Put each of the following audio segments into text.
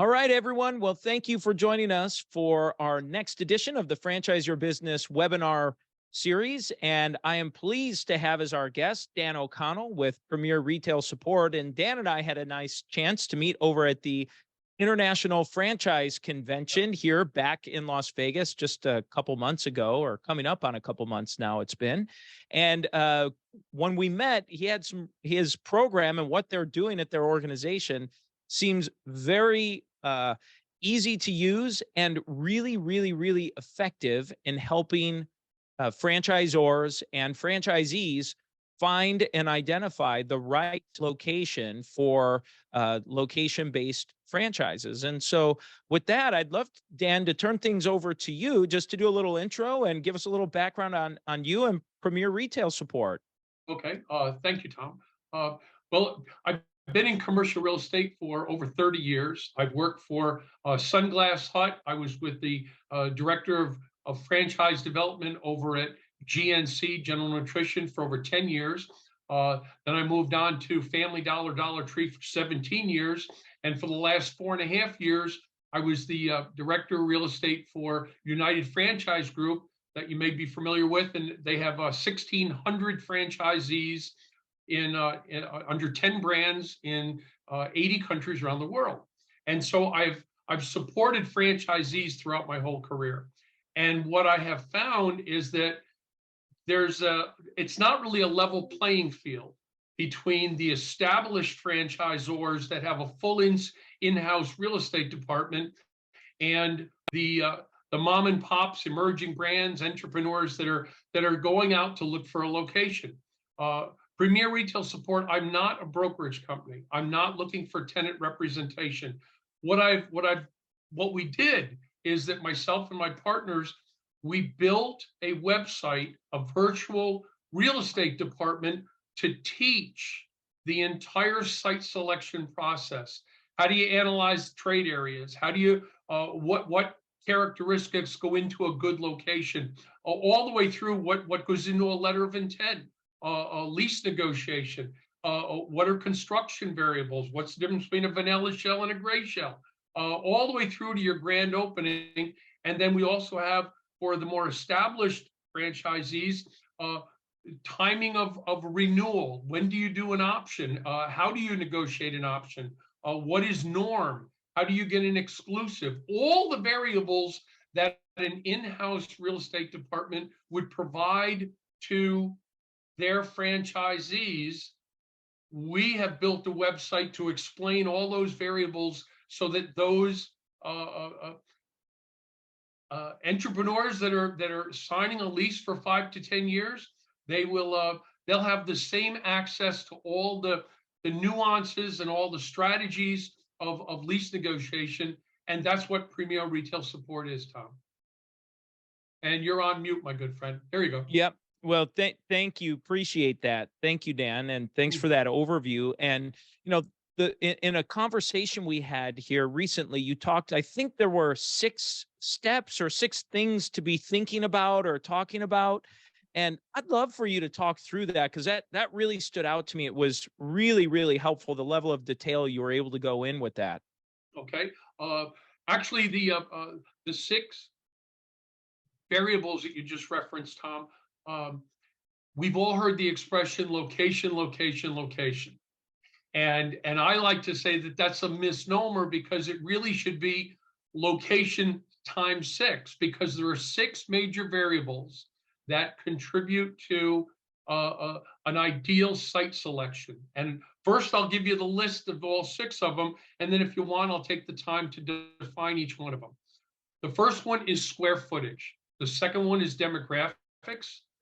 All right, everyone. Well, thank you for joining us for our next edition of the Franchise Your Business webinar series. And I am pleased to have as our guest Dan O'Connell with Premier Retail Support. And Dan and I had a nice chance to meet over at the International Franchise Convention here back in Las Vegas just a couple months ago, or coming up on a couple months now it's been. And when we met, he had his program and what they're doing at their organization seems very easy to use and really, really, really effective in helping franchisors and franchisees find and identify the right location for location-based franchises. And so with that, I'd love, Dan, to turn things over to you just to do a little intro and give us a little background on you and Premier Retail Support. Okay. Thank you, Tom. Well, I've been in commercial real estate for over 30 years. I've worked for Sunglass Hut. I was with the director of franchise development over at GNC, General Nutrition, for over 10 years. Then I moved on to Family Dollar, Dollar Tree for 17 years. And for the last 4.5 years, I was the director of real estate for United Franchise Group that you may be familiar with. And they have 1,600 franchisees in under 10 brands in 80 countries around the world. And so I've supported franchisees throughout my whole career. And what I have found is that it's not really a level playing field between the established franchisors that have a full in-house real estate department and the mom and pops, emerging brands, entrepreneurs that are going out to look for a location. Premier Retail Support, I'm not a brokerage company. I'm not looking for tenant representation. What we did is that myself and my partners, we built a website, a virtual real estate department to teach the entire site selection process. How do you analyze trade areas? How do you, what characteristics go into a good location? All the way through what goes into a letter of intent, a lease negotiation. What are construction variables? What's the difference between a vanilla shell and a gray shell? All the way through to your grand opening. And then we also have, for the more established franchisees, timing of renewal. When do you do an option? How do you negotiate an option? What is norm? How do you get an exclusive? All the variables that an in-house real estate department would provide to their franchisees, we have built a website to explain all those variables so that those entrepreneurs that are signing a lease for 5 to 10 years, they'll have the same access to all the nuances and all the strategies of lease negotiation. And that's what Premier Retail Support is, Tom. And you're on mute, my good friend. There you go. Yep. Well, thank you. Appreciate that. Thank you, Dan. And thanks for that overview. And, in a conversation we had here recently, you talked, I think there were 6 steps or 6 things to be thinking about or talking about. And I'd love for you to talk through that, because that really stood out to me. It was really, really helpful, the level of detail you were able to go in with that. Okay. Actually, the 6 variables that you just referenced, Tom, we've all heard the expression location, location, location. And I like to say that that's a misnomer, because it really should be location times 6, because there are 6 major variables that contribute to an ideal site selection. And first, I'll give you the list of all 6 of them. And then if you want, I'll take the time to define each one of them. The first one is square footage. The second one is demographics.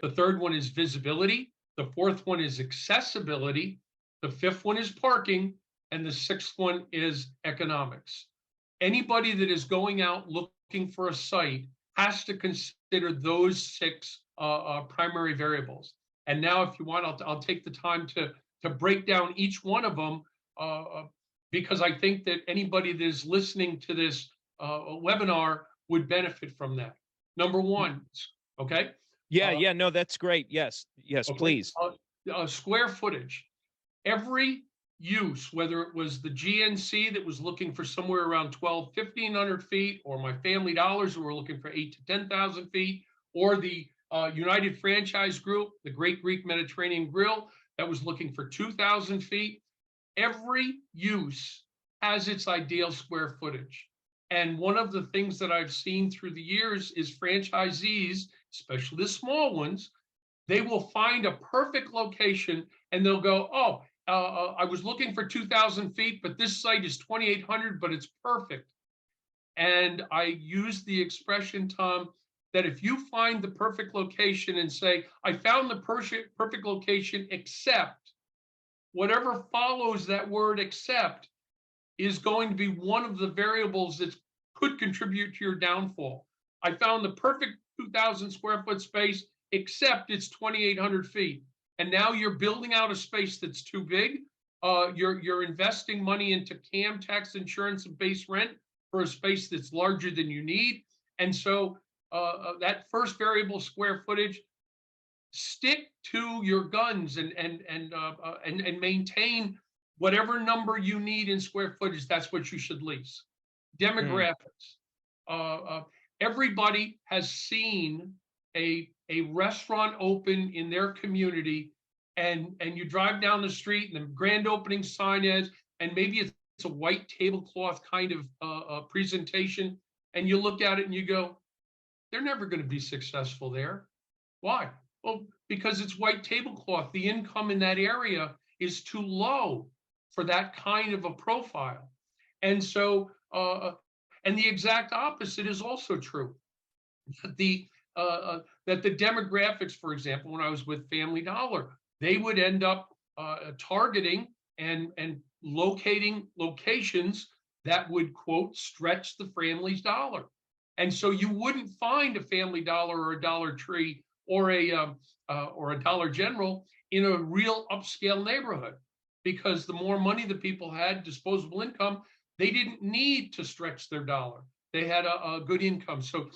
The third one is visibility. The fourth one is accessibility. The fifth one is parking. And the 6th one is economics. Anybody that is going out looking for a site has to consider those 6 primary variables. And now, if you want, I'll take the time to break down each one of them, because I think that anybody that is listening to this webinar would benefit from that. Number 1, okay? Yeah, no, that's great. Yes, okay. please. Square footage. Every use, whether it was the GNC that was looking for somewhere around 1,500 feet, or my Family Dollars who were looking for 8 to 10,000 feet, or the United Franchise Group, the Great Greek Mediterranean Grill, that was looking for 2,000 feet. Every use has its ideal square footage. And one of the things that I've seen through the years is franchisees, especially the small ones, they will find a perfect location and they'll go, oh, I was looking for 2,000 feet, but this site is 2,800, but it's perfect. And I use the expression, Tom, that if you find the perfect location and say, I found the perfect location, except whatever follows that word except is going to be one of the variables that could contribute to your downfall. I found the perfect 2,000 square foot space, except it's 2,800 feet. And now you're building out a space that's too big. You're investing money into CAM, tax, insurance, and base rent for a space that's larger than you need. And so that first variable, square footage, stick to your guns and maintain whatever number you need in square footage. That's what you should lease. Demographics. Everybody has seen a restaurant open in their community, and you drive down the street and the grand opening sign is, and maybe it's a white tablecloth kind of presentation, and you look at it and you go, they're never going to be successful there. Why? Well, because it's white tablecloth. The income in that area is too low for that kind of a profile. And so, and the exact opposite is also true. That the demographics, for example, when I was with Family Dollar, they would end up targeting and locating locations that would, quote, stretch the family's dollar. And so you wouldn't find a Family Dollar or a Dollar Tree or a Dollar General in a real upscale neighborhood, because the more money the people had, disposable income, they didn't need to stretch their dollar. They had a good income. So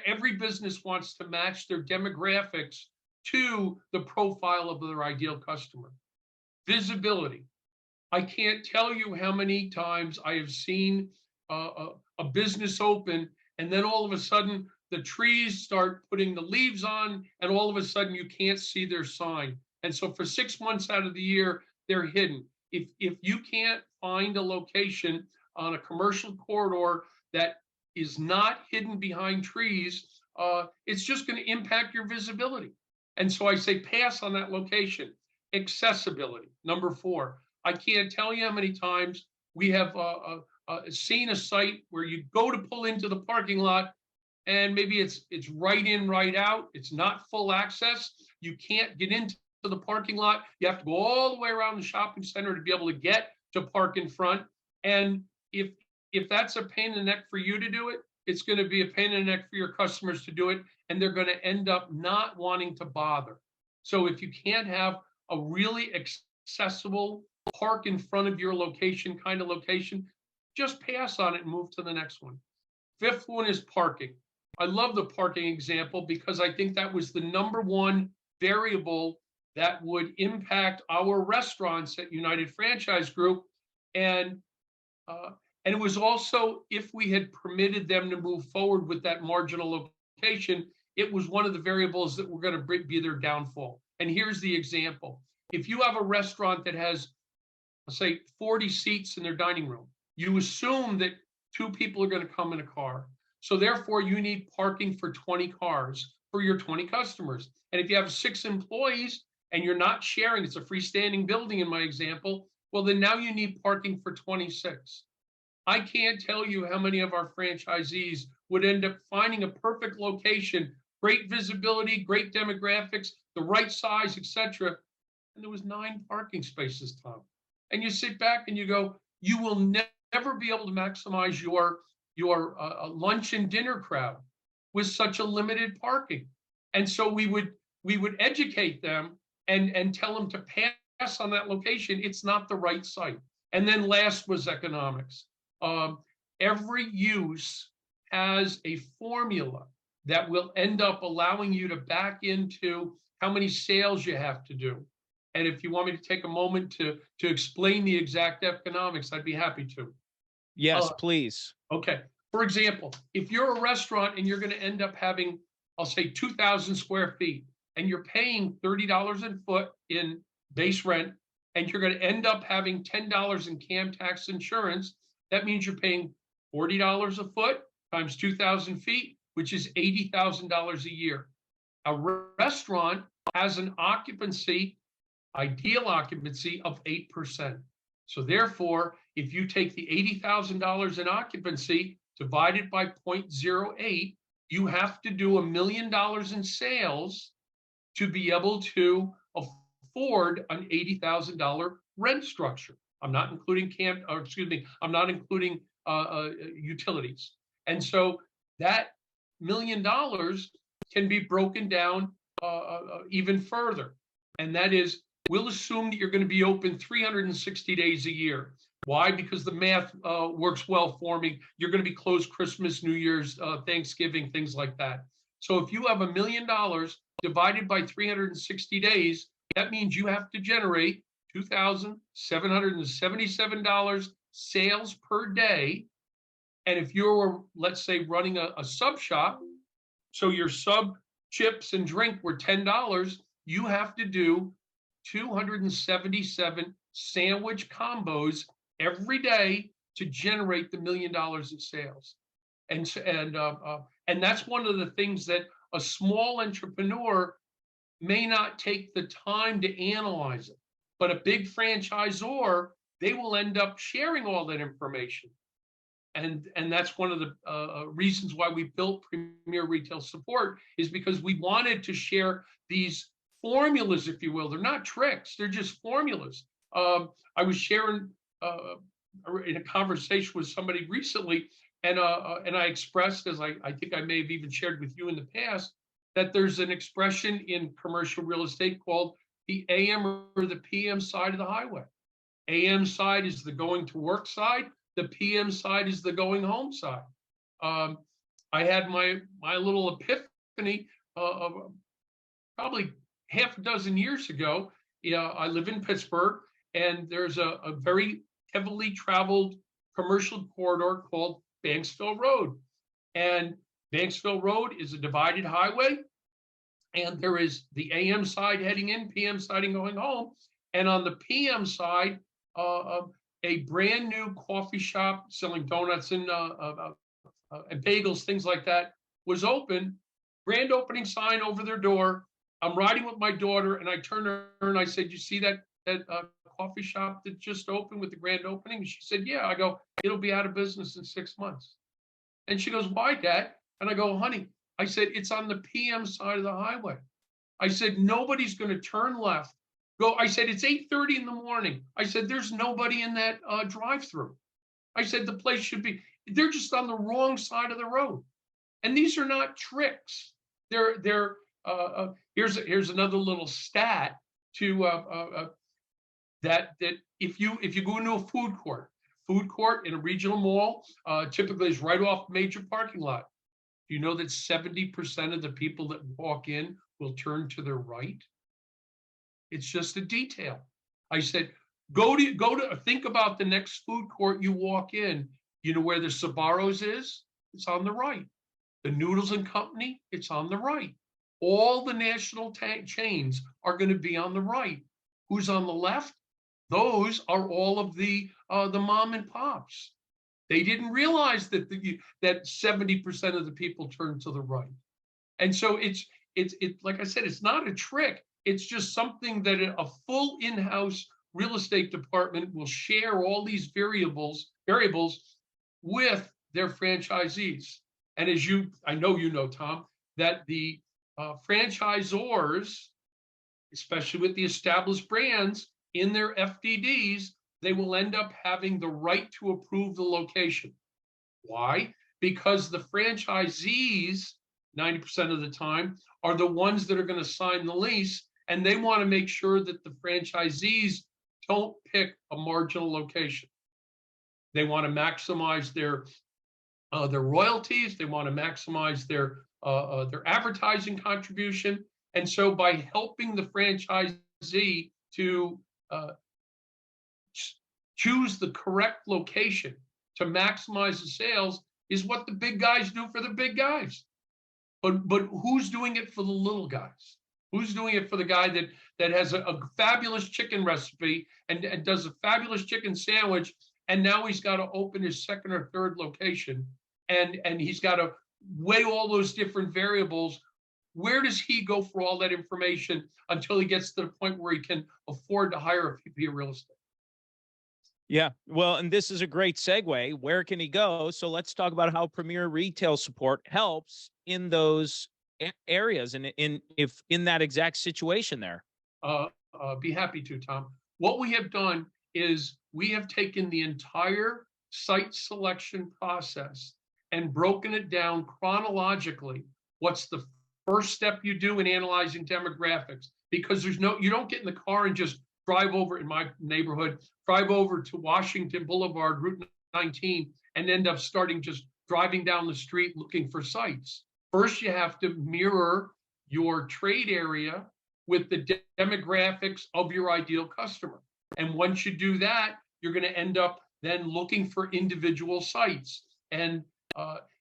every business wants to match their demographics to the profile of their ideal customer. Visibility. I can't tell you how many times I have seen a business open, and then all of a sudden the trees start putting the leaves on, and all of a sudden you can't see their sign. And so for 6 months out of the year, they're hidden. If you can't find a location on a commercial corridor that is not hidden behind trees, it's just going to impact your visibility. And so I say pass on that location. Accessibility, number 4. I can't tell you how many times we have seen a site where you go to pull into the parking lot, and maybe it's right in, right out. It's not full access. You can't get into the parking lot. You have to go all the way around the shopping center to be able to get to park in front. And if that's a pain in the neck for you to do it, it's going to be a pain in the neck for your customers to do it, and they're going to end up not wanting to bother. So if you can't have a really accessible park in front of your location kind of location, just pass on it and move to the next one. 5th one is parking. I love the parking example because I think that was the number one variable that would impact our restaurants at United Franchise Group. And it was also, if we had permitted them to move forward with that marginal location, it was one of the variables that were going to be their downfall. And here's the example. If you have a restaurant that has, let's say, 40 seats in their dining room, you assume that 2 people are going to come in a car. So therefore, you need parking for 20 cars for your 20 customers. And if you have 6 employees and you're not sharing, it's a freestanding building in my example, well, then now you need parking for 26. I can't tell you how many of our franchisees would end up finding a perfect location, great visibility, great demographics, the right size, etc. And there was 9 parking spaces, Tom. And you sit back and you go, you will never be able to maximize your lunch and dinner crowd with such a limited parking. And so we would educate them and tell them to pass on that location. It's not the right site. And then last was economics. Every use has a formula that will end up allowing you to back into how many sales you have to do, And if you want me to take a moment to explain the exact economics, I'd be happy to. Yes, Uh, please. okay. For example, if you're a restaurant and you're going to end up having, I'll say 2,000 square feet, and you're paying $30 a foot in base rent, and you're going to end up having $10 in CAM tax insurance, that means you're paying $40 a foot times 2,000 feet, which is $80,000 a year. A restaurant has an ideal occupancy of 8%. So therefore, if you take the $80,000 in occupancy divided by 0.08, you have to do $1 million in sales to be able to afford an $80,000 rent structure. I'm not including I'm not including utilities. And so that $1 million can be broken down even further. And that is, we'll assume that you're going to be open 360 days a year. Why? Because the math works well for me. You're going to be closed Christmas, New Year's, Thanksgiving, things like that. So if you have $1 million divided by 360 days, that means you have to generate $2,777 sales per day. And if you're, let's say, running a sub shop, so your sub chips and drink were $10, you have to do 277 sandwich combos every day to generate the $1 million in sales. And that's one of the things that a small entrepreneur may not take the time to analyze it. But a big franchisor, they will end up sharing all that information. And that's one of the reasons why we built Premier Retail Support, is because we wanted to share these formulas, if you will. They're not tricks, they're just formulas. I was sharing in a conversation with somebody recently, and I expressed, as I think I may have even shared with you in the past, that there's an expression in commercial real estate called the AM or the PM side of the highway. AM side is the going to work side. The PM side is the going home side. I had my little epiphany probably half a dozen years ago. I live in Pittsburgh, and there's a very heavily traveled commercial corridor called Banksville Road. And Banksville Road is a divided highway, and there is the AM side heading in, PM side going home. And on the PM side, a brand new coffee shop selling donuts and bagels, things like that, was open. Grand opening sign over their door. I'm riding with my daughter, and I turned to her and I said, "You see that coffee shop that just opened with the grand opening?" And she said, "Yeah." I go, "It'll be out of business in 6 months." And she goes, "Why, Dad?" And I go, "Honey," I said, "it's on the PM side of the highway." I said, "Nobody's going to turn left." I said, "It's 8:30 in the morning." I said, "There's nobody in that drive-through." I said, "The place should be," they're just on the wrong side of the road. And these are not tricks. Here's another little stat to that if you go into a food court in a regional mall, typically is right off major parking lot. Do you know that 70% of the people that walk in will turn to their right? It's just a detail. I said, go to think about the next food court you walk in. You know where the Sbarro's is? It's on the right. The Noodles and Company, it's on the right. All the national chains are going to be on the right. Who's on the left? Those are all of the mom and pops. They didn't realize that that 70% of the people turn to the right. And so it's like I said, it's not a trick. It's just something that a full in-house real estate department will share all these variables with their franchisees. And as I know you know, Tom, that the franchisors, especially with the established brands, in their FDDs, they will end up having the right to approve the location. Why? Because the franchisees, 90% of the time, are the ones that are going to sign the lease, and they want to make sure that the franchisees don't pick a marginal location. They want to maximize their royalties. They want to maximize their advertising contribution. And so by helping the franchisee to choose the correct location to maximize the sales is what the big guys do for the big guys. But who's doing it for the little guys? Who's doing it for the guy that has a fabulous chicken recipe and does a fabulous chicken sandwich, and now he's got to open his second or third location, and he's got to weigh all those different variables. Where does he go for all that information until he gets to the point where he can afford to hire a VP of real estate? Yeah. Well, and this is a great segue. Where can he go? So let's talk about how Premier Retail Support helps in those areas and if in that exact situation there. Be happy to, Tom. What we have done is we have taken the entire site selection process and broken it down chronologically. What's the first step you do in analyzing demographics? Because you don't get in the car and just drive over, in my neighborhood, drive over to Washington Boulevard, Route 19, and end up starting just driving down the street looking for sites. First, you have to mirror your trade area with the demographics of your ideal customer. And once you do that, you're going to end up then looking for individual sites. And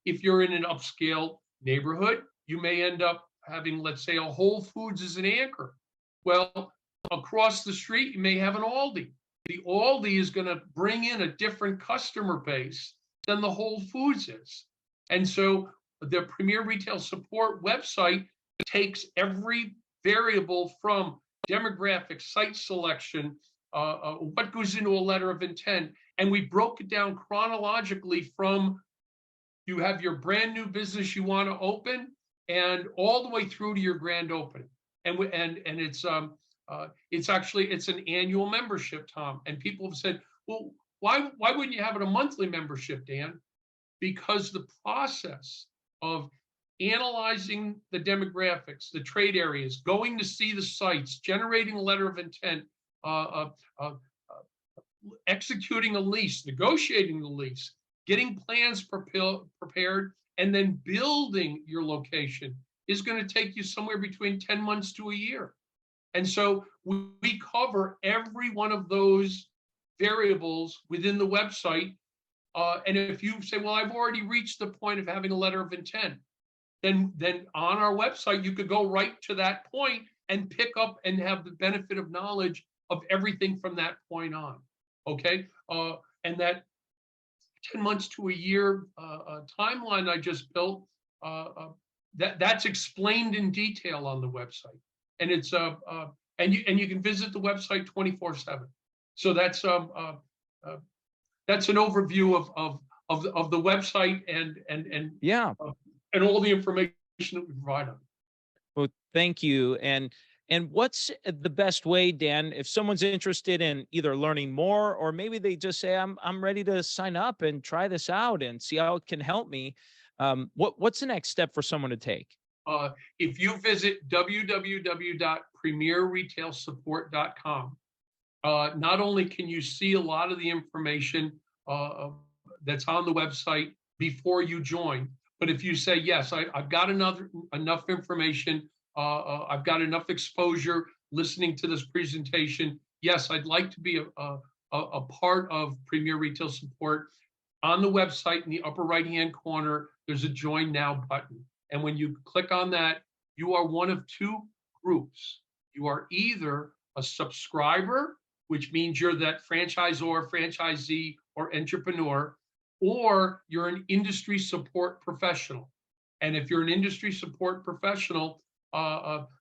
if you're in an upscale neighborhood, you may end up having, let's say, a Whole Foods as an anchor. Well, across the street, you may have an Aldi. The Aldi is going to bring in a different customer base than the Whole Foods is. And so the Premier Retail Support website takes every variable from demographic, site selection, what goes into a letter of intent, and we broke it down chronologically from you have your brand new business you want to open and all the way through to your grand opening. And it's an annual membership, Tom. And people have said, well, why wouldn't you have it a monthly membership, Dan? Because the process of analyzing the demographics, the trade areas, going to see the sites, generating a letter of intent, executing a lease, negotiating the lease, getting plans prepared, and then building your location is going to take you somewhere between 10 months to a year. And so we cover every one of those variables within the website. And if you say, well, I've already reached the point of having a letter of intent, then on our website, you could go right to that point and pick up and have the benefit of knowledge of everything from that point on. Okay. And that 10 months to a year timeline I just built, that's explained in detail on the website. And it's and you can visit the website 24/7. So that's an overview of the website and Yeah. And all the information that we provide on it. Well, thank you. And what's the best way, Dan, if someone's interested in either learning more or maybe they just say, I'm ready to sign up and try this out and see how it can help me. What's the next step for someone to take? If you visit www.premierretailsupport.com, not only can you see a lot of the information that's on the website before you join, but if you say, yes, I've got enough information, I've got enough exposure listening to this presentation, yes, I'd like to be a part of Premier Retail Support. On the website in the upper right-hand corner, there's a Join Now button. And when you click on that, you are one of two groups. You are either a subscriber, which means you're that franchisor, franchisee, or entrepreneur, or you're an industry support professional. And if you're an industry support professional,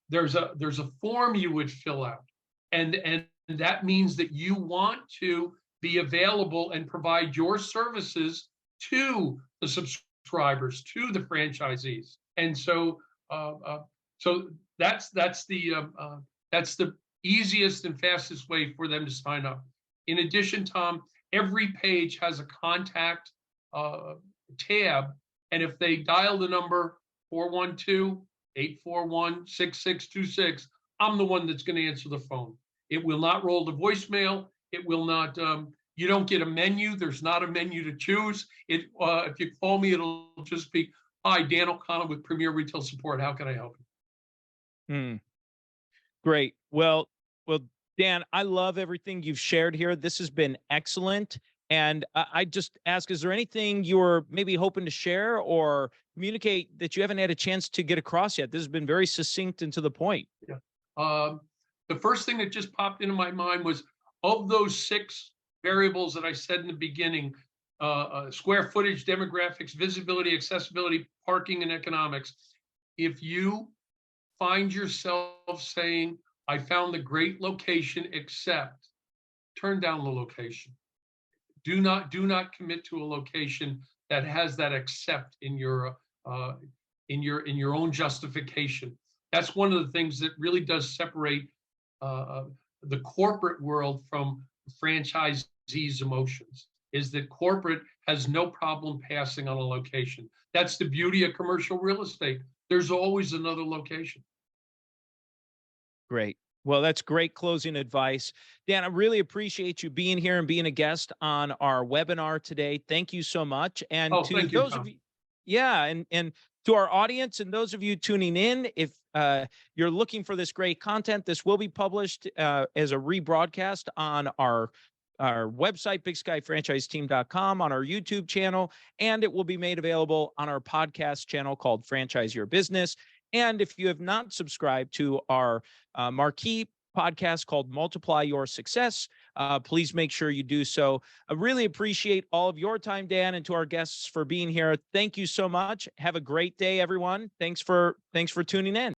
there's a form you would fill out. And that means that you want to be available and provide your services to the subscribers, to the franchisees. And so that's the easiest and fastest way for them to sign up. In addition, Tom, every page has a contact tab. And if they dial the number 412-841-6626, I'm the one that's going to answer the phone. It will not roll to voicemail. It will not, you don't get a menu. There's not a menu to choose. If you call me, it'll just be, hi, Dan O'Connell with Premier Retail Support. How can I help you? Great. Well, Dan, I love everything you've shared here. This has been excellent. And I just ask, is there anything you're maybe hoping to share or communicate that you haven't had a chance to get across yet? This has been very succinct and to the point. Yeah. Um, the first thing that just popped into my mind was, of those six variables that I said in the beginning, square footage, demographics, visibility, accessibility, parking, and economics. If you find yourself saying, I found the great location, except, turn down the location. Do not commit to a location that has that except in your own justification. That's one of the things that really does separate the corporate world from franchisees' emotions, is that corporate has no problem passing on a location. That's the beauty of commercial real estate. There's always another location. Great. Well, that's great closing advice. Dan, I really appreciate you being here and being a guest on our webinar today. Thank you so much. And Oh, to thank you, those of Tom. you, yeah, and to our audience and those of you tuning in, if you're looking for this great content, this will be published as a rebroadcast on our website, bigskyfranchiseteam.com, on our YouTube channel, and it will be made available on our podcast channel called Franchise Your Business. And if you have not subscribed to our marquee podcast called Multiply Your Success, please make sure you do so. I really appreciate all of your time, Dan, and to our guests for being here. Thank you so much. Have a great day, everyone. Thanks for tuning in.